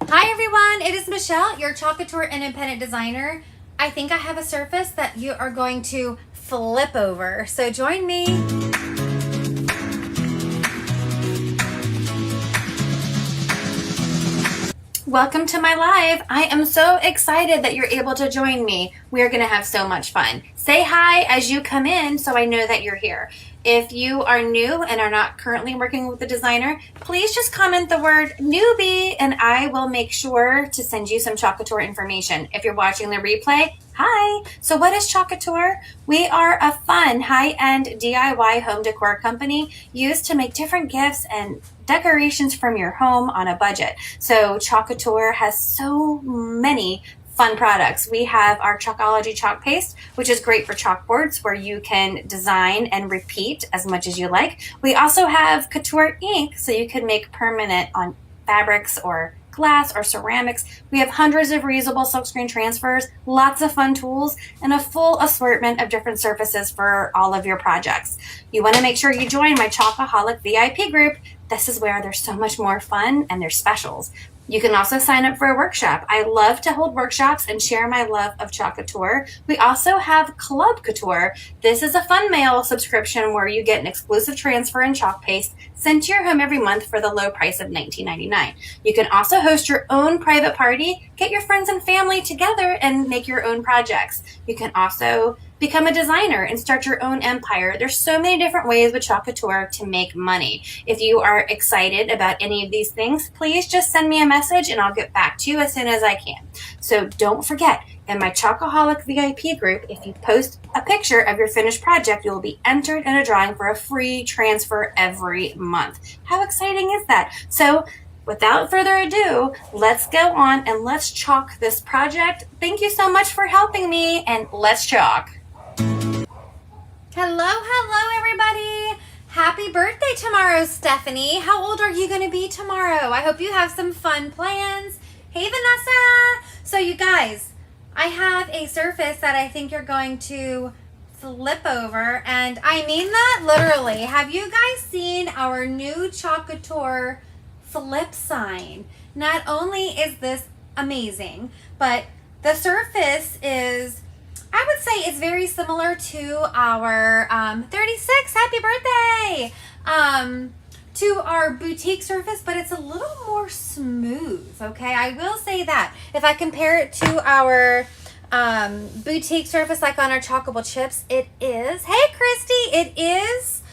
Hi everyone, it is Michelle, your ChocolaTour independent designer. I think I have a surface that you are going to flip over, so join me. Welcome to my live. I am so excited that you're able to join me. We are going to have so much fun. Say hi as you come in so I know that you're here. If you are new and are not currently working with a designer, please just comment the word newbie and I will make sure to send you some ChocolaTour information. If you're watching the replay, hi. So what is ChocolaTour? We are a fun, high-end DIY home decor company used to make different gifts and decorations from your home on a budget. So ChocolaTour has so many fun products. We have our Chalkology chalk paste, which is great for chalkboards where you can design and repeat as much as you like. We also have Couture ink, so you can make permanent on fabrics or glass or ceramics. We have hundreds of reusable silkscreen transfers, lots of fun tools, and a full assortment of different surfaces for all of your projects. You want to make sure you join my Chocoholic VIP group. This is where there's so much more fun and there's specials. You can also sign up for a workshop. I love to hold workshops and share my love of ChocolaTour. We also have Club Couture. This is a fun mail subscription where you get an exclusive transfer and chalk paste sent to your home every month for the low price of $19.99. You can also host your own private party, get your friends and family together and make your own projects. You can also become a designer and start your own empire. There's so many different ways with ChocolaTour to make money. If you are excited about any of these things, please just send me a message and I'll get back to you as soon as I can. So don't forget, in my Chocoholic VIP group, if you post a picture of your finished project, you will be entered in a drawing for a free transfer every month. How exciting is that? So without further ado, let's go on and let's chalk this project. Thank you so much for helping me, and let's chalk. Hello everybody. Happy birthday tomorrow, Stephanie. How old are you going to be tomorrow? I hope you have some fun plans. Hey, Vanessa. So you guys, I have a surface that I think you're going to flip over, and I mean that literally. Have you guys seen our new ChocolaTour flip sign? Not only is this amazing, but the surface is, I would say, it's very similar to our 36, happy birthday, to our boutique surface, but it's a little more smooth, okay? I will say that. If I compare it to our boutique surface, like on our Chockable chips, it is, hey Christy, it is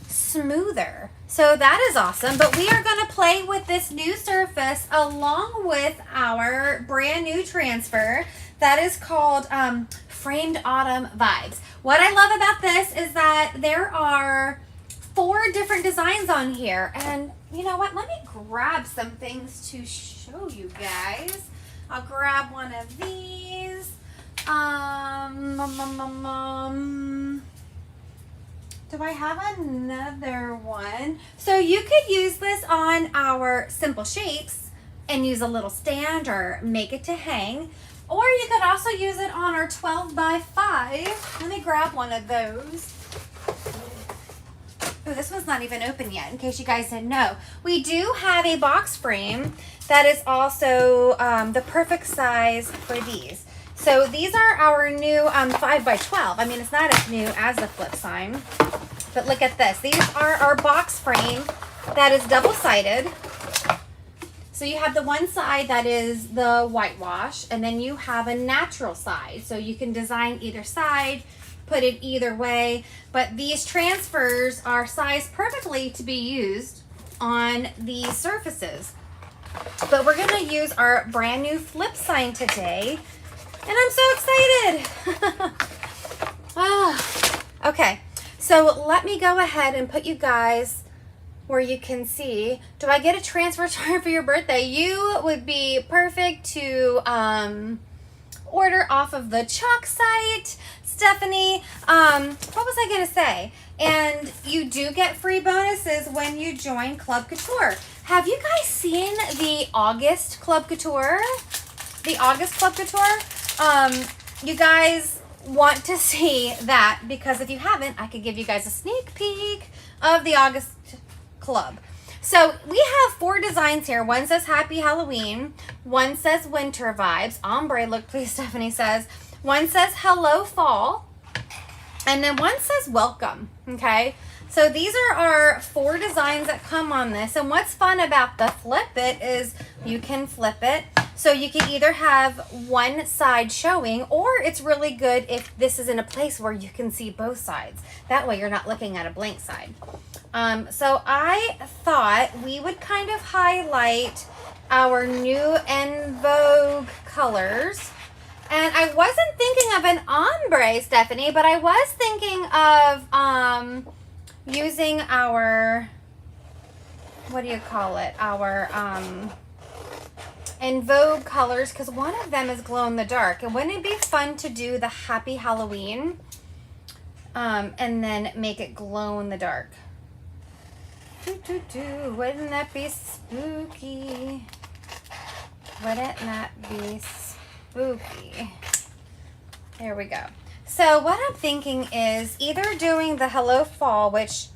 smoother. So that is awesome, but we are going to play with this new surface along with our brand new transfer that is called Framed Autumn Vibes. What I love about this is that there are 4 different designs on here, and you know what, let me grab some things to show you guys. I'll grab one of these. Do I have another one? So you could use this on our simple shapes and use a little stand or make it to hang. Or you could also use it on our 12 by 5. Let me grab one of those. Oh, this one's not even open yet, in case you guys didn't know. We do have a box frame that is also the perfect size for these. So these are our new 5 by 12. I mean, it's not as new as the flip sign, but look at this. These are our box frame that is double-sided. So you have the one side that is the whitewash, and then you have a natural side. So you can design either side, put it either way, but these transfers are sized perfectly to be used on these surfaces. But we're gonna use our brand new flip sign today, and I'm so excited. Okay, so let me go ahead and put you guys where you can see. Do I get a transfer charm for your birthday? You would be perfect to order off of the chalk site, Stephanie. What was I gonna say? And you do get free bonuses when you join Club Couture. Have you guys seen the August Club Couture? The August Club Couture? You guys want to see that, because if you haven't, I could give you guys a sneak peek of the August Club. So we have 4 designs here. One says Happy Halloween. One says Winter Vibes. Ombre look, please, Stephanie says. One says Hello Fall. And then one says Welcome, okay? So these are our 4 designs that come on this. And what's fun about the flip it is you can flip it. So you can either have one side showing, or it's really good if this is in a place where you can see both sides. That way you're not looking at a blank side. So I thought we would kind of highlight our new En Vogue colors. And I wasn't thinking of an ombre, Stephanie, but I was thinking of using our, what do you call it? Our En Vogue colors, because one of them is glow in the dark. And wouldn't it be fun to do the Happy Halloween and then make it glow in the dark? Wouldn't that be spooky? Wouldn't that be spooky? There we go. So what I'm thinking is either doing the Hello Fall, which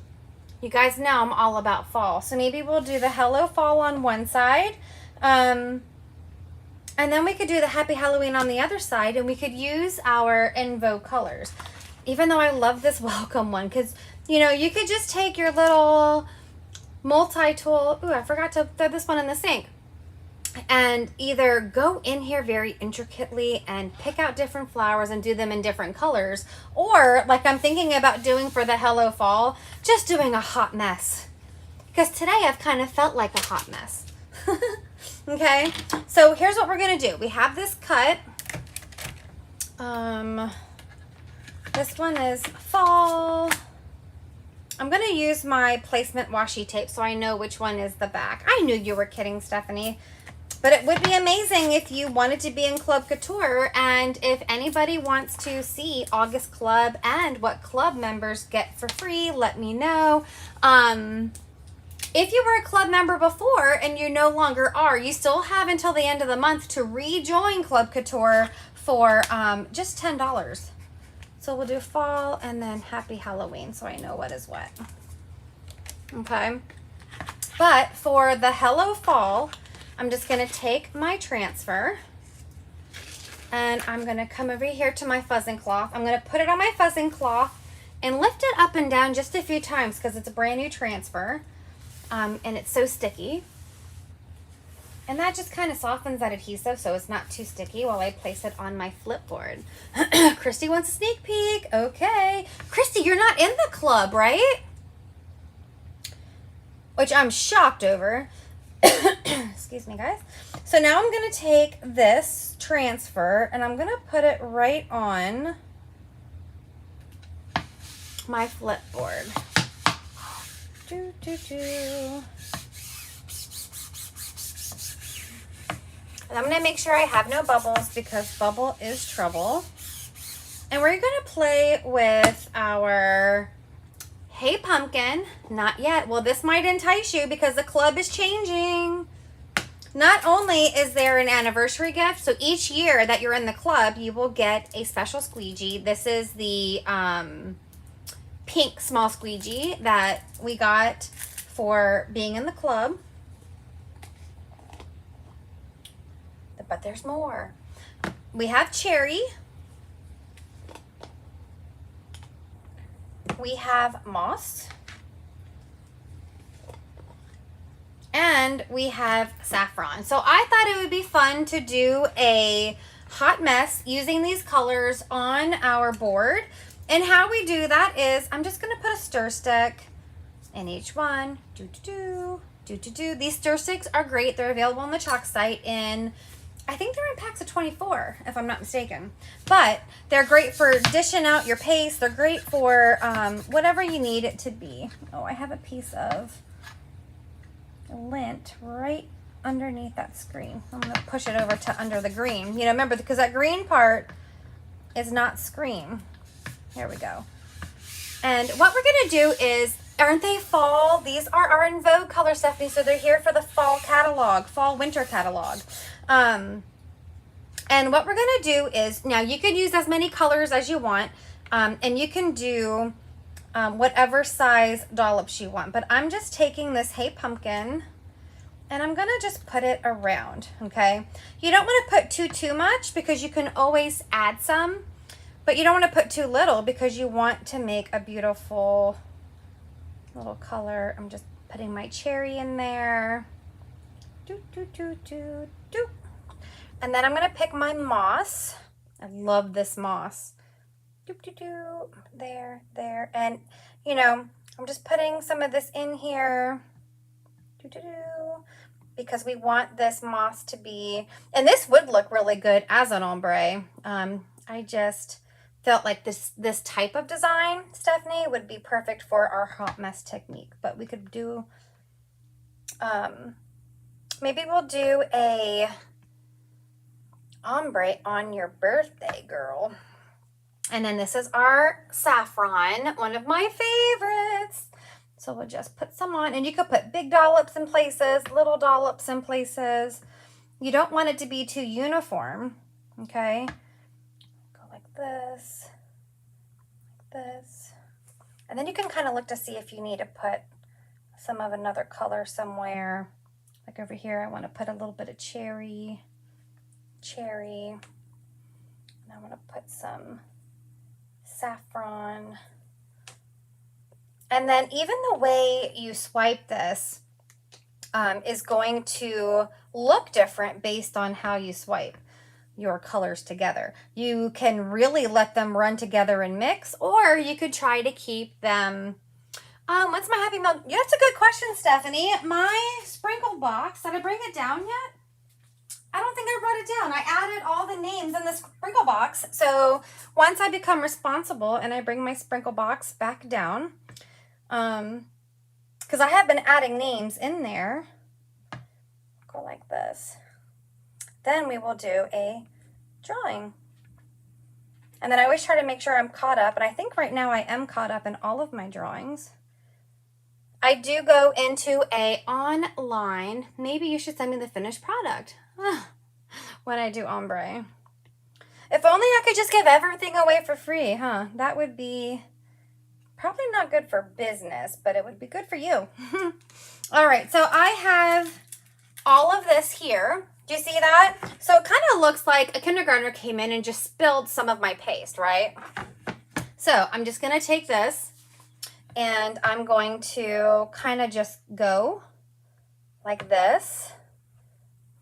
you guys know I'm all about fall. So maybe we'll do the Hello Fall on one side. And then we could do the Happy Halloween on the other side, and we could use our En Vogue colors. Even though I love this Welcome one, because, you know, you could just take your little multi-tool. Ooh, I forgot to throw this one in the sink. And either go in here very intricately and pick out different flowers and do them in different colors. Or, like I'm thinking about doing for the Hello Fall, just doing a hot mess. Because today I've kind of felt like a hot mess. Okay, so here's what we're going to do. We have this cut. This one is fall. I'm going to use my placement washi tape so I know which one is the back. I knew you were kidding, Stephanie. But it would be amazing if you wanted to be in Club Couture, and if anybody wants to see August Club and what club members get for free, let me know. If you were a club member before and you no longer are, you still have until the end of the month to rejoin Club Couture for just $10. So we'll do fall and then Happy Halloween so I know what is what. Okay. But for the Hello Fall, I'm just going to take my transfer and I'm going to come over here to my fuzzing cloth. I'm going to put it on my fuzzing cloth and lift it up and down just a few times because it's a brand new transfer. And it's so sticky. And that just kind of softens that adhesive so it's not too sticky while I place it on my flip board. Christy wants a sneak peek. Okay. Christy, you're not in the club, right? Which I'm shocked over. Excuse me, guys. So now I'm going to take this transfer and I'm going to put it right on my flip board. And I'm going to make sure I have no bubbles because bubble is trouble. And we're going to play with our Hey Pumpkin. Not yet. Well, this might entice you because the club is changing. Not only is there an anniversary gift, so each year that you're in the club, you will get a special squeegee. This is the pink small squeegee that we got for being in the club. But there's more. We have cherry. We have moss. And we have saffron. So I thought it would be fun to do a hot mess using these colors on our board. And how we do that is I'm just going to put a stir stick in each one. These stir sticks are great. They're available on the Chalk site in, I think they're in packs of 24, if I'm not mistaken. But they're great for dishing out your paste. They're great for whatever you need it to be. Oh, I have a piece of lint right underneath that screen. I'm going to push it over to under the green. You know, remember, because that green part is not screen. Here we go. And what we're going to do is, aren't they fall? These are our En Vogue color, Stephanie. So they're here for the fall catalog, fall winter catalog. And what we're going to do is, now you could use as many colors as you want. And you can do whatever size dollops you want. But I'm just taking this Hey Pumpkin and I'm gonna just put it around, okay? You don't wanna put too much because you can always add some, but you don't wanna put too little because you want to make a beautiful little color. I'm just putting my cherry in there. Do, do, do, do, do. And then I'm gonna pick my moss. I love this moss. Do, do, do. There, there. And, you know, I'm just putting some of this in here. Do, do, do. Because we want this moss to be, and this would look really good as an ombre. I just felt like this type of design, Stephanie, would be perfect for our hot mess technique. But we could do, maybe we'll do a ombre on your birthday, girl. And then this is our saffron, one of my favorites. So we'll just put some on, and you could put big dollops in places, little dollops in places. You don't want it to be too uniform, okay? Go like this, like this. And then you can kind of look to see if you need to put some of another color somewhere. Like over here, I want to put a little bit of cherry. And I want to put some saffron. And then even the way you swipe this is going to look different based on how you swipe your colors together. You can really let them run together and mix, or you could try to keep them. What's my happy milk? Yeah, that's a good question, Stephanie. My sprinkle box, did I bring it down yet? I don't think I wrote it down. I added all the names in the sprinkle box. So once I become responsible and I bring my sprinkle box back down, because I have been adding names in there, go like this. Then we will do a drawing. And then I always try to make sure I'm caught up. And I think right now I am caught up in all of my drawings. I do go into a online, maybe you should send me the finished product when I do ombre. If only I could just give everything away for free, huh? That would be probably not good for business, but it would be good for you. All right, so I have all of this here. Do you see that? So it kind of looks like a kindergartner came in and just spilled some of my paste, right? So I'm just gonna take this and I'm going to kind of just go like this.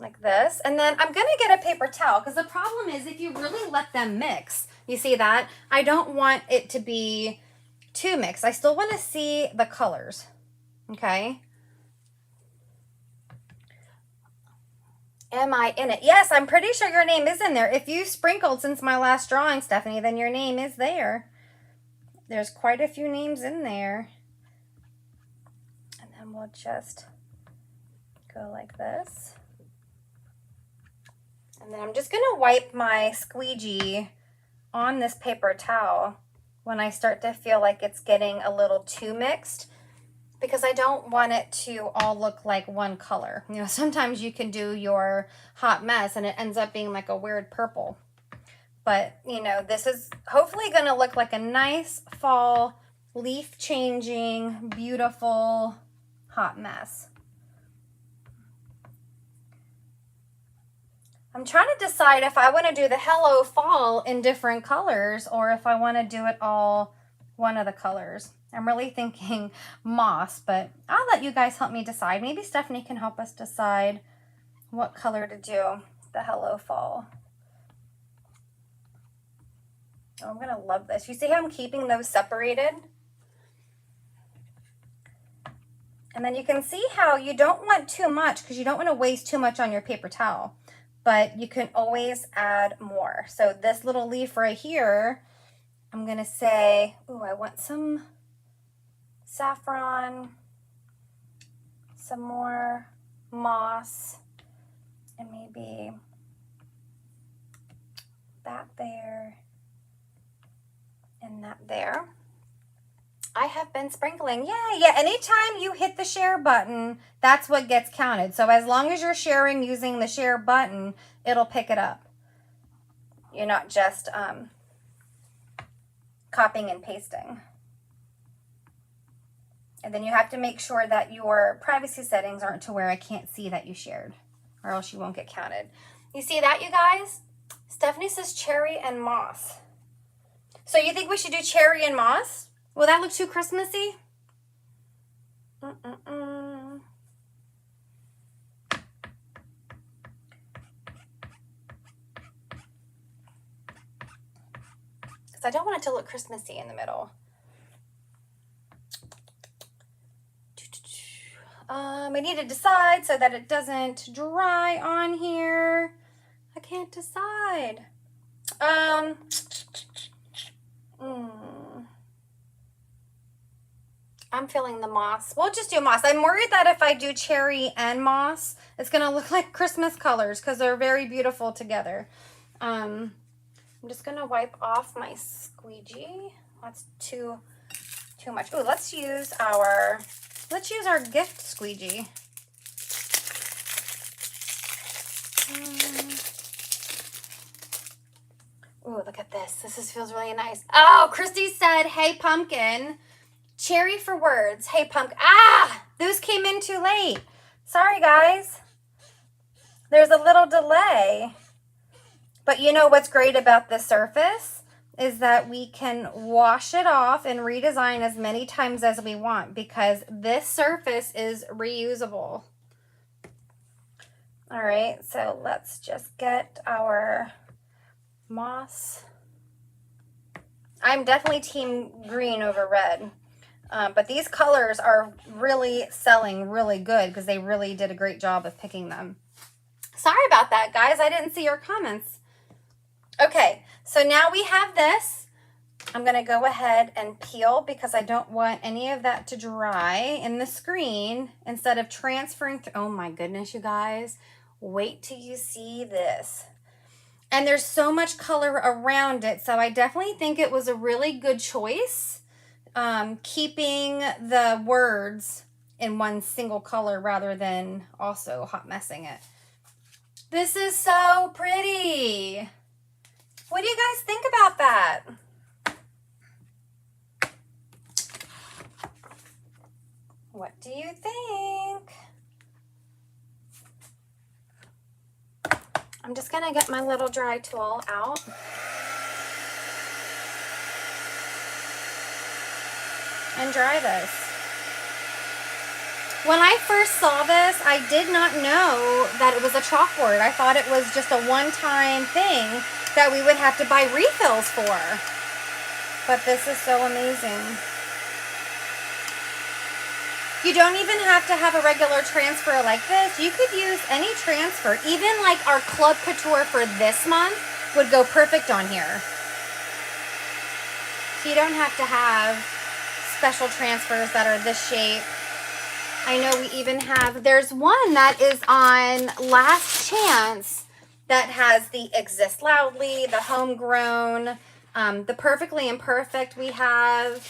Like this, and then I'm gonna get a paper towel, because the problem is if you really let them mix, you see that? I don't want it to be too mixed. I still want to see the colors, okay? Am I in it? Yes, I'm pretty sure your name is in there. If you sprinkled since my last drawing, Stephanie, then your name is there. There's quite a few names in there. And then we'll just go like this. And then I'm just going to wipe my squeegee on this paper towel when I start to feel like it's getting a little too mixed, because I don't want it to all look like one color. You know, sometimes you can do your hot mess and it ends up being like a weird purple. But, you know, this is hopefully going to look like a nice fall, leaf changing, beautiful hot mess. I'm trying to decide if I want to do the Hello Fall in different colors or if I want to do it all one of the colors. I'm really thinking moss, but I'll let you guys help me decide. Maybe Stephanie can help us decide what color to do the Hello Fall. Oh, I'm going to love this. You see how I'm keeping those separated? And then you can see how you don't want too much because you don't want to waste too much on your paper towel. But you can always add more. So this little leaf right here, I'm going to say, ooh, I want some saffron, some more moss, and maybe that there and that there. I have been sprinkling. Yeah. Anytime you hit the share button, that's what gets counted. So as long as you're sharing using the share button, it'll pick it up. You're not just copying and pasting. And then you have to make sure that your privacy settings aren't to where I can't see that you shared, or else you won't get counted. You see that, you guys? Stephanie says cherry and moss. So you think we should do cherry and moss? Will that look too Christmassy? Because I don't want it to look Christmassy in the middle. I need to decide so that it doesn't dry on here. I can't decide. I'm feeling the moss. We'll just do moss. I'm worried that if I do cherry and moss, it's going to look like Christmas colors because they're very beautiful together. I'm just going to wipe off my squeegee. That's too much. Ooh, let's use our gift squeegee. Ooh, look at this. This feels really nice. Oh, Christy said, hey, pumpkin. Cherry for words. Hey, pumpkin. Ah, those came in too late. Sorry, guys. There's a little delay. But you know what's great about this surface is that we can wash it off and redesign as many times as we want because this surface is reusable. All right, so let's just get our moss. I'm definitely team green over red. But these colors are really selling really good because they really did a great job of picking them. Sorry about that, guys. I didn't see your comments. Okay, so now we have this. I'm going to go ahead and peel because I don't want any of that to dry in the screen instead of transferring through. Oh my goodness, you guys. Wait till you see this. And there's so much color around it, so I definitely think it was a really good choice. Keeping the words in one single color rather than also hot messing it. This is so pretty. What do you guys think about that? What do you think? I'm just gonna get my little dry tool out. And dry this. When I first saw this, I did not know that it was a chalkboard. I thought it was just a one-time thing that we would have to buy refills for. But this is so amazing. You don't even have to have a regular transfer like this. You could use any transfer. Even like our Club Couture for this month would go perfect on here. So you don't have to have special transfers that are this shape. I know we even have, there's one that is on Last Chance that has the Exist Loudly, the Homegrown, the Perfectly Imperfect we have,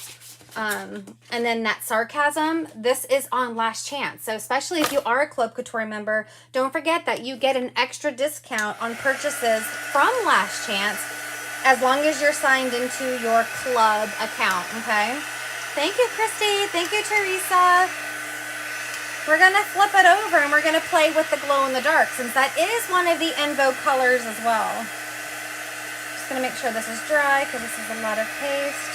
and then that Sarcasm. This is on Last Chance. So especially if you are a Club Couture member, don't forget that you get an extra discount on purchases from Last Chance as long as you're signed into your club account, okay? Thank you, Christy. Thank you, Teresa. We're going to flip it over and we're going to play with the glow in the dark since that is one of the in vogue colors as well. Just going to make sure this is dry because this is a lot of paste.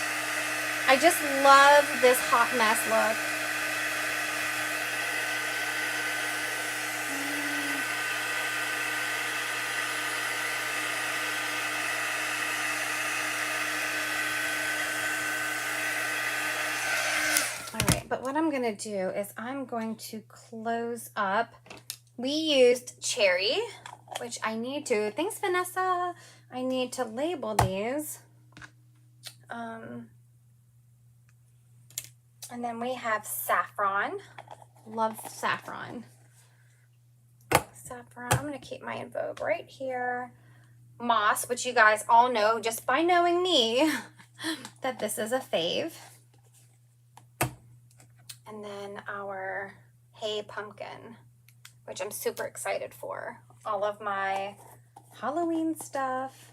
I just love this hot mess look. But what I'm going to do is I'm going to close up. We used cherry, which I need to. Thanks, Vanessa. I need to label these. And then we have saffron. Love saffron. Saffron. I'm going to keep my in vogue right here. Moss, which you guys all know just by knowing me that this is a fave. And then our Hey Pumpkin, which I'm super excited for. All of my Halloween stuff.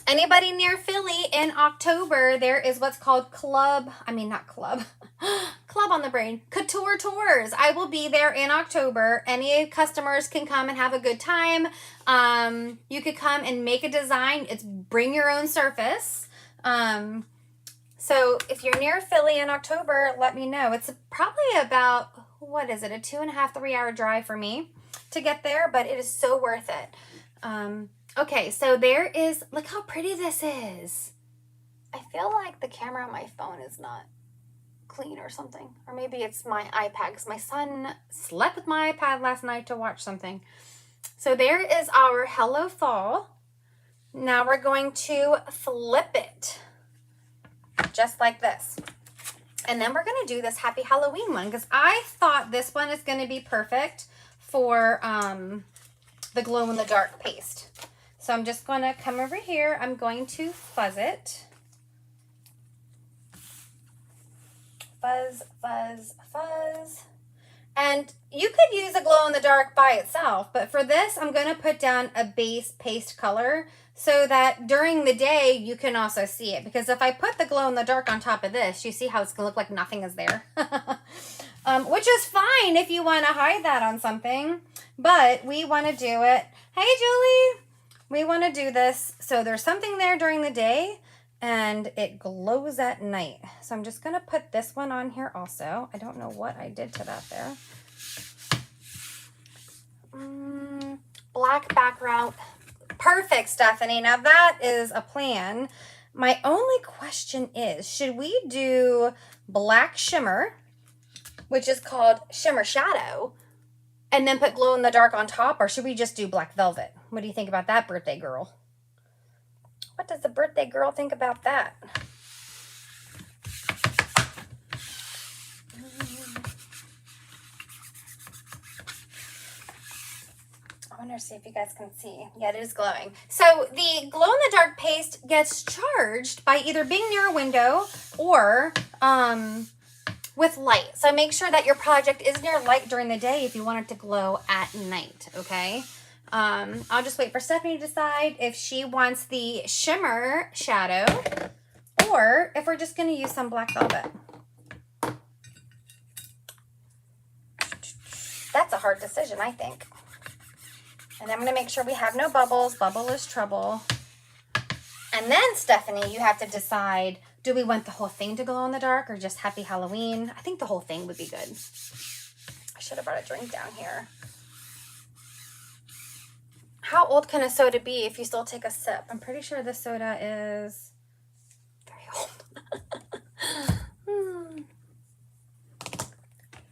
Anybody near Philly in October, there is what's called Club club on the brain. Couture Tours. I will be there in October. Any customers can come and have a good time. You could come and make a design. It's bring your own surface. So if you're near Philly in October, let me know. It's probably about, what is it, a 2.5, 3 hour drive for me to get there, but it is so worth it. Okay, so there is, look how pretty this is. I feel like the camera on my phone is not clean or something. Or maybe it's my iPad, because my son slept with my iPad last night to watch something. So there is our Hello Fall. Now we're going to flip it. Just like this. And then we're going to do this Happy Halloween one, because I thought this one is going to be perfect for the glow-in-the-dark paste. So I'm just going to come over here. I'm going to fuzz it. Fuzz, fuzz, fuzz. And you could use a glow-in-the-dark by itself, but for this, I'm going to put down a base paste color so that during the day, you can also see it. Because if I put the glow-in-the-dark on top of this, you see how it's going to look like nothing is there. Which is fine if you want to hide that on something. But we want to do it. Hey, Julie! We want to do this so there's something there during the day and it glows at night. So I'm just going to put this one on here also. I don't know what I did to that there. Black background. Perfect, Stephanie. Now that is a plan. My only question is, should we do black shimmer, which is called Shimmer Shadow, and then put glow in the dark on top, or should we just do black velvet? What do you think about that, birthday girl? What does the birthday girl think about that? I want to see if you guys can see. Yeah, it is glowing. So the glow-in-the-dark paste gets charged by either being near a window or with light. So make sure that your project is near light during the day if you want it to glow at night, okay? I'll just wait for Stephanie to decide if she wants the shimmer shadow or if we're just going to use some black velvet. That's a hard decision, I think. And I'm going to make sure we have no bubbles. Bubble is trouble. And then, Stephanie, you have to decide, do we want the whole thing to glow in the dark or just Happy Halloween? I think the whole thing would be good. I should have brought a drink down here. How old can a soda be if you still take a sip? I'm pretty sure this soda is very old.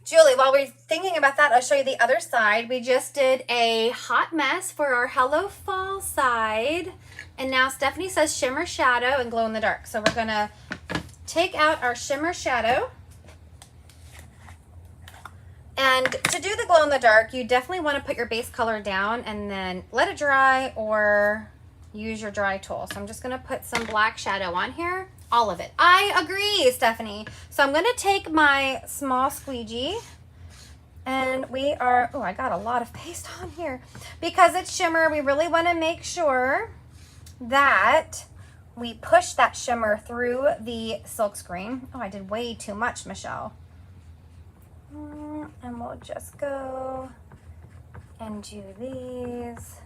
Julie, while we're thinking about that, I'll show you the other side. We just did a hot mess for our Hello Fall side. And now Stephanie says shimmer shadow and glow in the dark. So we're going to take out our shimmer shadow. And to do the glow in the dark, you definitely want to put your base color down and then let it dry or use your dry tool. So I'm just going to put some black shadow on here. All of it. I agree, Stephanie. So I'm going to take my small squeegee and we are, oh, I got a lot of paste on here. Because it's shimmer, we really want to make sure that we push that shimmer through the silk screen. Oh, I did way too much, Michelle. And we'll just go and do these.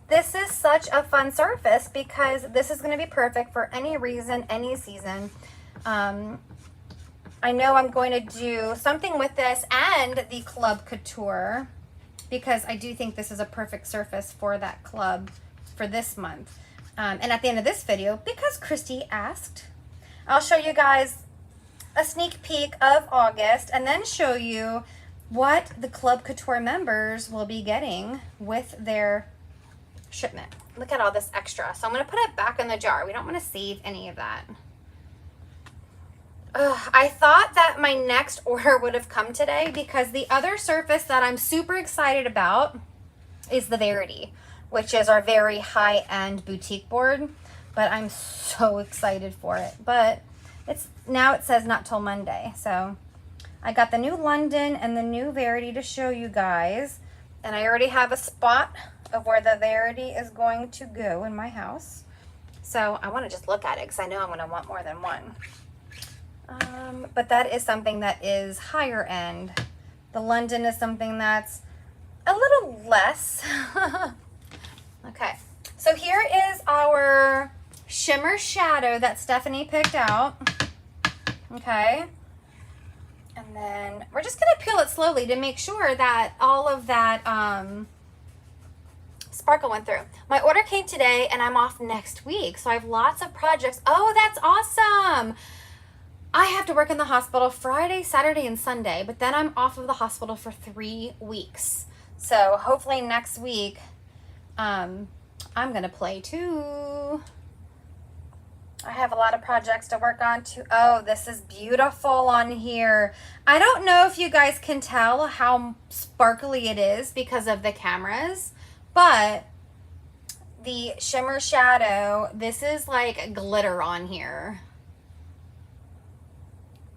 This is such a fun surface because this is going to be perfect for any reason, any season. I know I'm going to do something with this and the Club Couture because I do think this is a perfect surface for that club for this month. And at the end of this video, because Christy asked, I'll show you guys a sneak peek of August and then show you what the Club Couture members will be getting with their shipment. Look at all this extra. So I'm going to put it back in the jar. We don't want to save any of that. I thought that my next order would have come today because the other surface that I'm super excited about is the Verity, which is our very high-end boutique board. But I'm so excited for it. But now it says not till Monday. So I got the new London and the new Verity to show you guys. And I already have a spot of where the Verity is going to go in my house. So I want to just look at it because I know I'm going to want more than one. But that is something that is higher end. The London is something that's a little less. Okay, so here is our shimmer shadow that Stephanie picked out. Okay, and then we're just gonna peel it slowly to make sure that all of that sparkle went through. My order came today and I'm off next week, so I have lots of projects. Oh, that's awesome. I have to work in the hospital Friday, Saturday, and Sunday, but then I'm off of the hospital for 3 weeks. So hopefully next week, I'm gonna play too. I have a lot of projects to work on too. Oh, this is beautiful on here. I don't know if you guys can tell how sparkly it is because of the cameras, but the shimmer shadow, this is like glitter on here.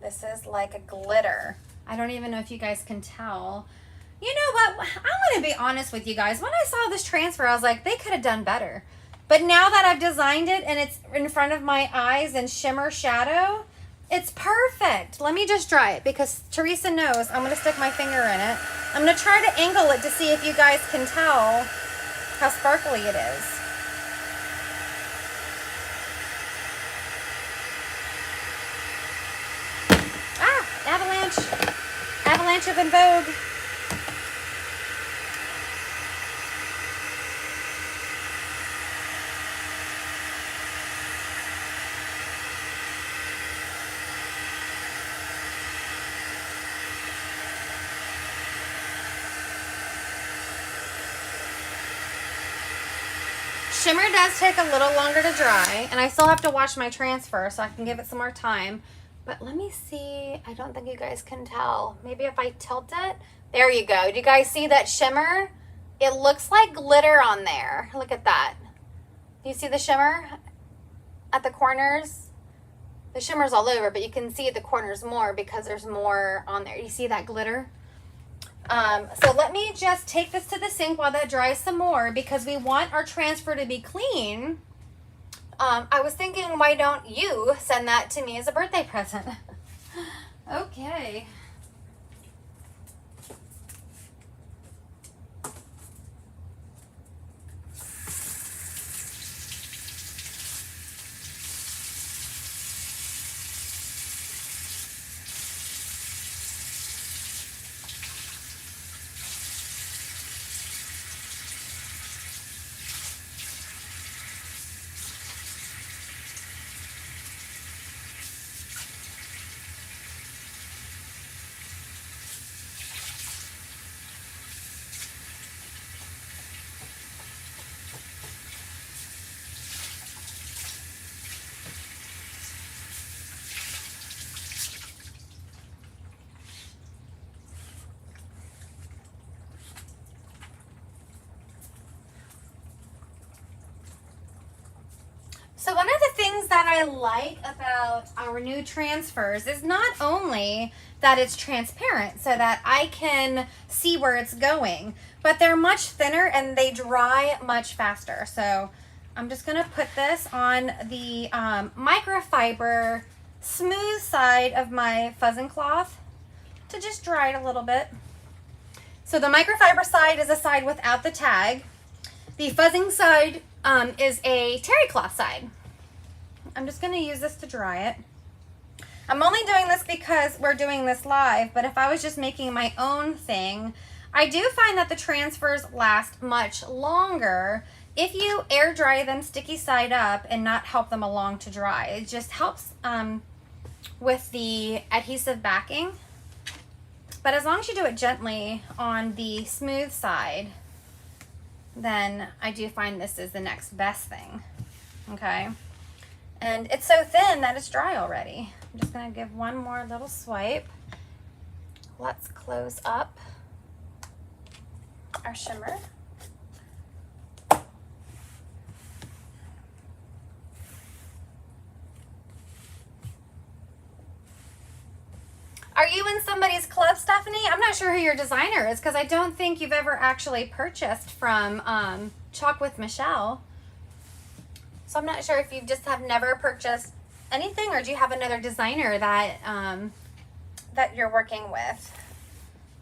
This is like a glitter. I don't even know if you guys can tell. You know what? I'm going to be honest with you guys. When I saw this transfer, I was like, they could have done better. But now that I've designed it and it's in front of my eyes and shimmer shadow, it's perfect. Let me just dry it because Teresa knows I'm going to stick my finger in it. I'm going to try to angle it to see if you guys can tell how sparkly it is. Avalanche of En Vogue. Shimmer does take a little longer to dry, and I still have to wash my transfer so I can give it some more time. But let me see. I don't think you guys can tell. Maybe if I tilt it. There you go. Do you guys see that shimmer? It looks like glitter on there. Look at that. Do you see the shimmer at the corners? The shimmer's all over, but you can see at the corners more because there's more on there. You see that glitter? So let me just take this to the sink while that dries some more because we want our transfer to be clean. I was thinking, why don't you send that to me as a birthday present? Okay. So one of the things that I like about our new transfers is not only that it's transparent so that I can see where it's going, but they're much thinner and they dry much faster. So I'm just gonna put this on the microfiber smooth side of my fuzzing cloth to just dry it a little bit. So the microfiber side is a side without the tag. The fuzzing side is a terry cloth side. I'm just going to use this to dry it. I'm only doing this because we're doing this live, but if I was just making my own thing, I do find that the transfers last much longer if you air dry them sticky side up and not help them along to dry. It just helps with the adhesive backing. But as long as you do it gently on the smooth side, then I do find this is the next best thing, okay? And it's so thin that it's dry already. I'm just gonna give one more little swipe. Let's close up our shimmer. Are you in somebody's club, Stephanie? I'm not sure who your designer is because I don't think you've ever actually purchased from Chalk with Michele. So I'm not sure if you just have never purchased anything, or do you have another designer that that you're working with?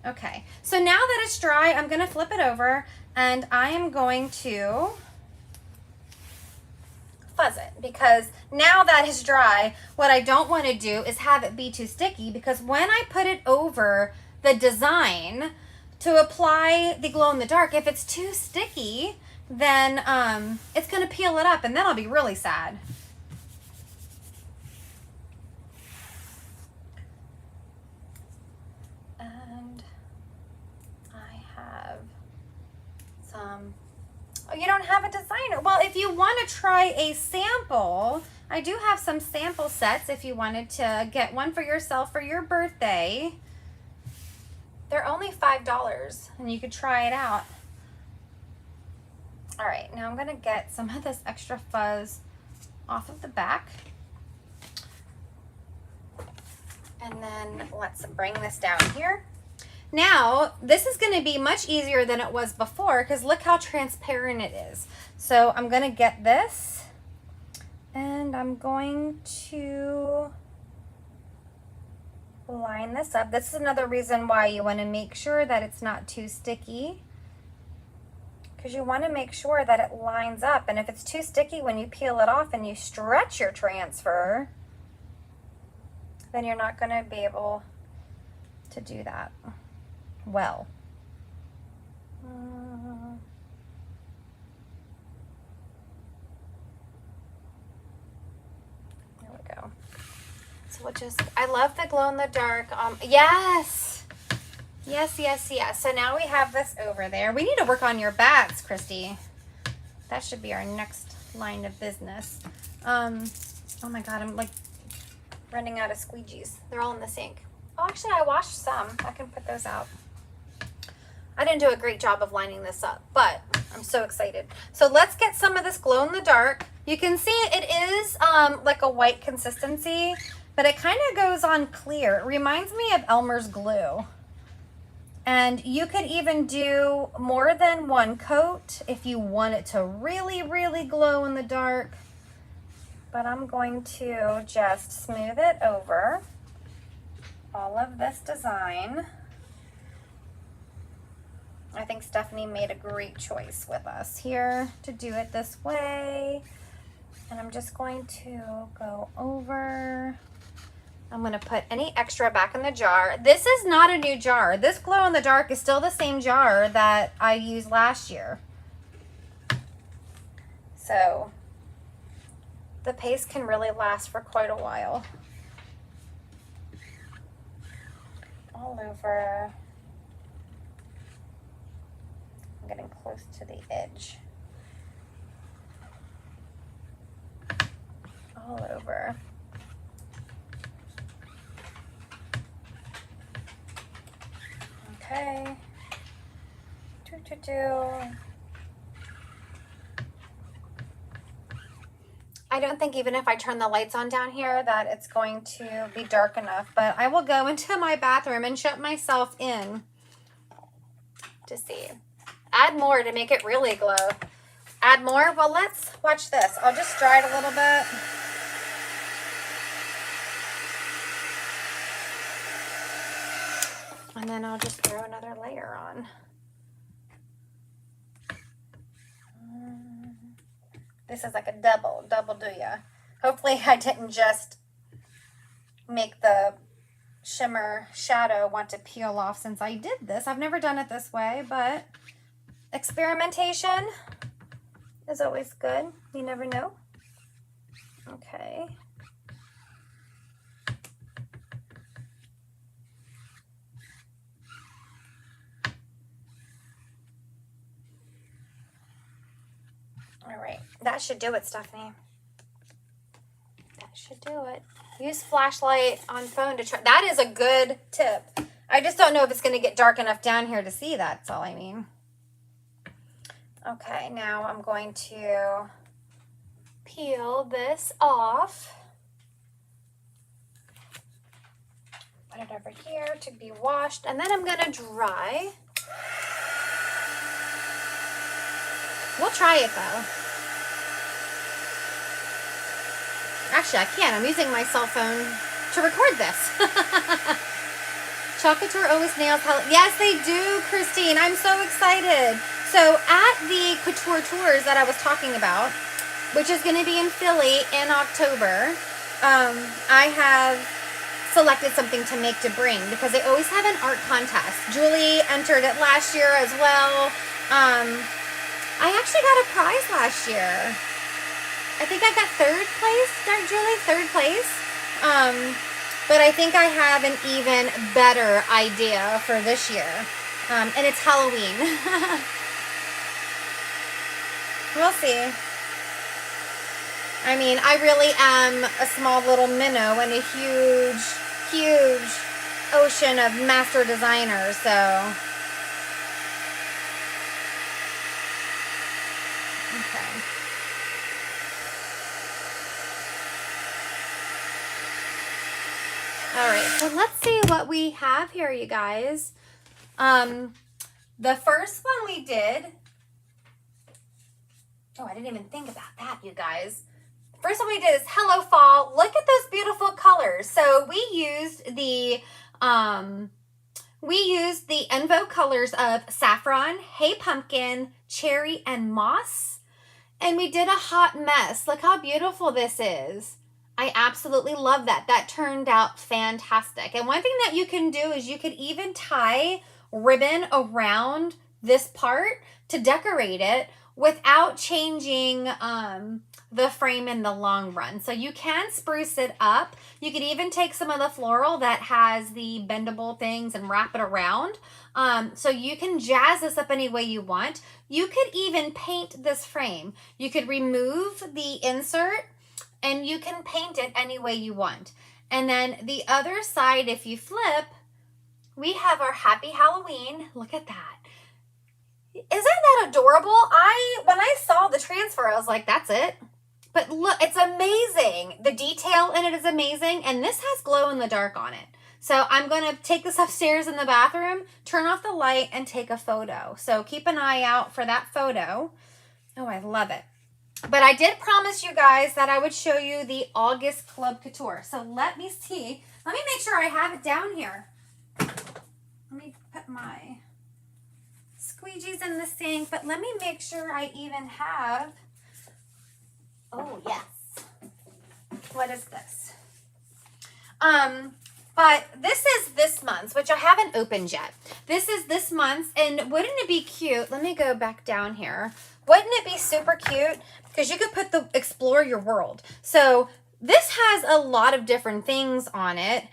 Okay, so now that it's dry, I'm gonna flip it over and I am going to fuzz it, because now that it's dry, what I don't want to do is have it be too sticky, because when I put it over the design to apply the glow in the dark, if it's too sticky, then it's going to peel it up and then I'll be really sad. And I have some. Oh, you don't have a designer. Well, if you want to try a sample, I do have some sample sets if you wanted to get one for yourself for your birthday. They're only $5 and you could try it out. All right, now I'm gonna get some of this extra fuzz off of the back. And then let's bring this down here. Now, this is going to be much easier than it was before, because look how transparent it is. So I'm going to get this and I'm going to line this up. This is another reason why you want to make sure that it's not too sticky, because you want to make sure that it lines up. And if it's too sticky when you peel it off and you stretch your transfer, then you're not going to be able to do that well. There we go. So we'll just, I love the glow in the dark. Yes. Yes. So now we have this over there. We need to work on your bats, Christy. That should be our next line of business. Oh my God, I'm like running out of squeegees. They're all in the sink. Oh, actually I washed some. I can put those out. I didn't do a great job of lining this up, but I'm so excited. So let's get some of this glow in the dark. You can see it is like a white consistency, but it kind of goes on clear. It reminds me of Elmer's glue. And you could even do more than one coat if you want it to really, really glow in the dark. But I'm going to just smooth it over all of this design. I think Stephanie made a great choice with us here to do it this way. And I'm just going to go over. I'm going to put any extra back in the jar. This is not a new jar. This glow in the dark is still the same jar that I used last year. So the paste can really last for quite a while. All over. I'm getting close to the edge. All over. Okay. I don't think even if I turn the lights on down here that it's going to be dark enough, but I will go into my bathroom and shut myself in to see. Add more to make it really glow. Add more? Well, let's watch this. I'll just dry it a little bit. And then I'll just throw another layer on. This is like a double do ya. Hopefully I didn't just make the shimmer shadow want to peel off since I did this. I've never done it this way, but experimentation is always good. You never know. Okay. All right, that should do it, Stephanie. That should do it. Use flashlight on phone to try. That is a good tip. I just don't know if it's going to get dark enough down here to see that. That's all I mean. Okay, now I'm going to peel this off. Put it over here to be washed, and then I'm going to dry. We'll try it though. Actually, I can't. I'm using my cell phone to record this. ChocolaTour always nails how... Yes, they do, Christine. I'm so excited. So at the Couture Tours that I was talking about, which is going to be in Philly in October, I have selected something to make to bring because they always have an art contest. Julie entered it last year as well. I actually got a prize last year. I think I got 3rd place, Julie, 3rd place. But I think I have an even better idea for this year. And it's Halloween. We'll see. I mean, I really am a small little minnow in a huge, huge ocean of master designers, so. Okay. All right, so let's see what we have here, you guys. The first one we did, oh, I didn't even think about that, you guys. First one we did is Hello Fall. Look at those beautiful colors. So we used the Envo colors of saffron, hay pumpkin, cherry, and moss. And we did a hot mess. Look how beautiful this is. I absolutely love that. That turned out fantastic. And one thing that you can do is you could even tie ribbon around this part to decorate it without changing the frame in the long run. So you can spruce it up. You could even take some of the floral that has the bendable things and wrap it around. So you can jazz this up any way you want. You could even paint this frame. You could remove the insert and you can paint it any way you want. And then the other side, if you flip, we have our Happy Halloween. Look at that. Isn't that adorable? When I saw the transfer, I was like, that's it. But look, it's amazing. The detail in it is amazing. And this has glow in the dark on it. So I'm going to take this upstairs in the bathroom, turn off the light, and take a photo. So keep an eye out for that photo. Oh, I love it. But I did promise you guys that I would show you the August Club Couture. So let me see. Let me make sure I have it down here. Let me put my squeegees in the sink, but let me make sure I even have, oh yes, what is this? But this is this month's, which I haven't opened yet. This is this month's, and wouldn't it be cute? Let me go back down here. Wouldn't it be super cute? Because you could put the Explore Your World. So this has a lot of different things on it.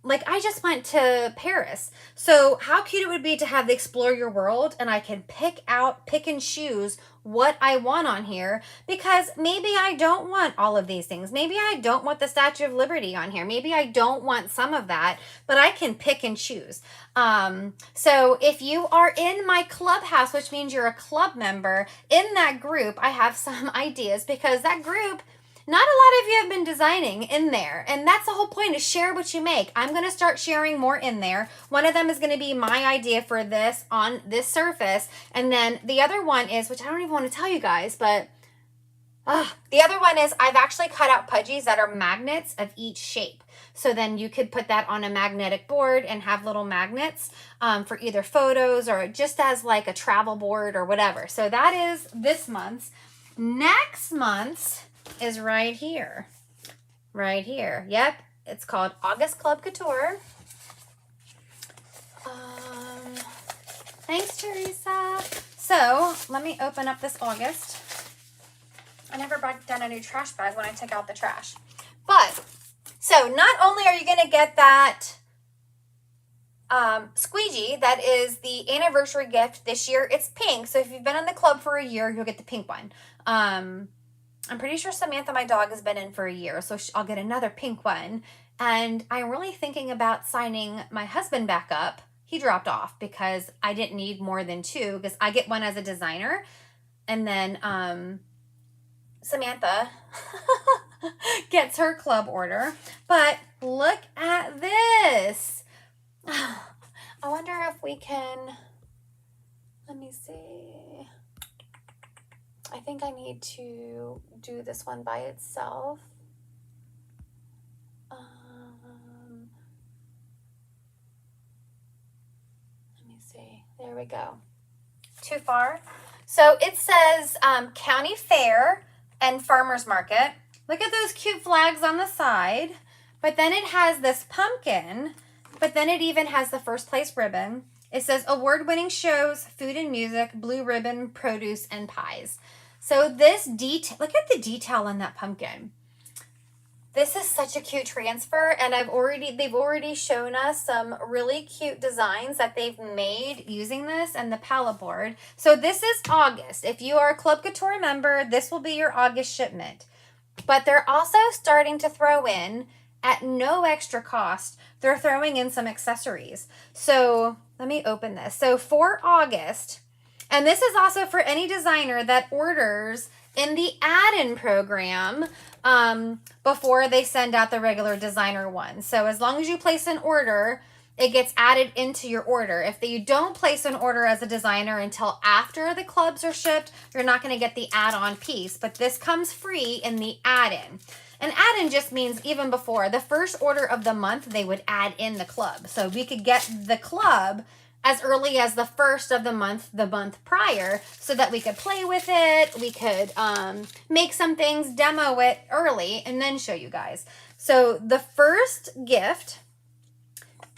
Like I just went to Paris. So how cute it would be to have the Explore Your World and I can pick and choose what I want on here, because maybe I don't want all of these things. Maybe I don't want the Statue of Liberty on here. Maybe I don't want some of that, but I can pick and choose. So if you are in my clubhouse, which means you're a club member, in that group, I have some ideas, because that group, not a lot of you have been designing in there, and that's the whole point, is share what you make. I'm going to start sharing more in there. One of them is going to be my idea for this on this surface, and then the other one is, which I don't even want to tell you guys, but the other one is I've actually cut out pudgies that are magnets of each shape. So then you could put that on a magnetic board and have little magnets for either photos or just as like a travel board or whatever. So that is this month's. Next month's is right here. Right here. Yep. It's called August Club Couture. Thanks, Teresa. So let me open up this August. I never brought down a new trash bag when I took out the trash. But, so not only are you going to get that squeegee, that is the anniversary gift this year. It's pink. So if you've been in the club for a year, you'll get the pink one. I'm pretty sure Samantha, my dog, has been in for a year, so I'll get another pink one. And I'm really thinking about signing my husband back up. He dropped off because I didn't need more than 2, because I get one as a designer. And then Samantha gets her club order. But look at this. I wonder if we can, let me see. I think I need to do this one by itself. see. There we go. Too far. So it says County Fair and Farmers Market. Look at those cute flags on the side. But then it has this pumpkin. But then it even has the first place ribbon. It says award-winning shows, food and music, blue ribbon, produce, and pies. So this detail, look at the detail on that pumpkin. This is such a cute transfer, and they've already shown us some really cute designs that they've made using this and the palette board. So this is August. If you are a Club Couture member, this will be your August shipment. But they're also starting to throw in, at no extra cost, they're throwing in some accessories. So let me open this. So for August, and this is also for any designer that orders in the add-in program before they send out the regular designer one. So as long as you place an order, it gets added into your order. If you don't place an order as a designer until after the clubs are shipped, you're not going to get the add-on piece. But this comes free in the add-in. And add-in just means even before the first order of the month, they would add in the club. So we could get the club as early as the first of the month prior, so that we could play with it. We could make some things, demo it early, and then show you guys. So the first gift,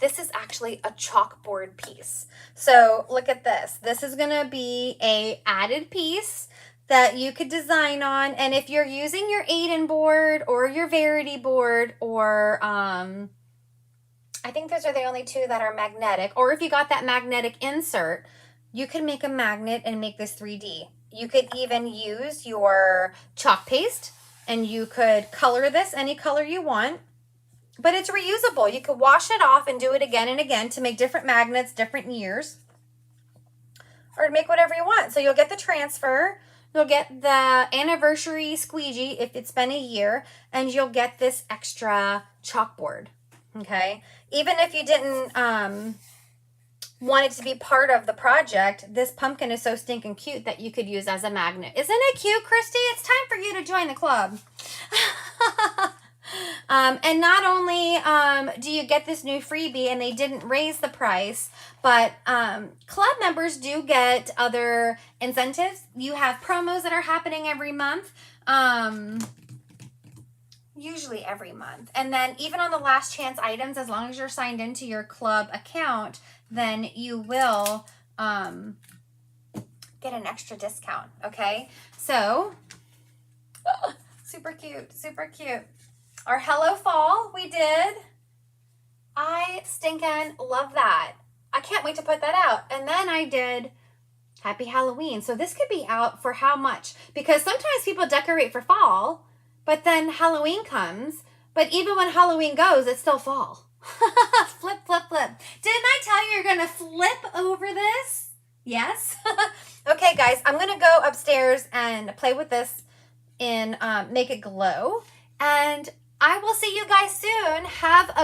this is actually a chalkboard piece. So look at this. This is gonna be a added piece that you could design on. And if you're using your Aiden board or your Verity board, or I think those are the only two that are magnetic, or if you got that magnetic insert, you can make a magnet and make this 3D. You could even use your chalk paste and you could color this any color you want, but it's reusable. You could wash it off and do it again and again to make different magnets, different years, or to make whatever you want. So you'll get the transfer, you'll get the anniversary squeegee if it's been a year, and you'll get this extra chalkboard. Okay, even if you didn't want it to be part of the project, this pumpkin is so stinking cute that you could use as a magnet. Isn't it cute, Christy? It's time for you to join the club. And not only do you get this new freebie, and they didn't raise the price, but club members do get other incentives. You have promos that are happening every month. Usually every month. And then even on the last chance items, as long as you're signed into your club account, then you will get an extra discount. Okay, so super cute, super cute. Our Hello Fall we did. I stinking love that. I can't wait to put that out. And then I did Happy Halloween. So this could be out for how much? Because sometimes people decorate for fall, but then Halloween comes. But even when Halloween goes, it's still fall. Flip, flip, flip. Didn't I tell you you're going to flip over this? Yes. Okay, guys, I'm going to go upstairs and play with this and make it glow. And I will see you guys soon. Have a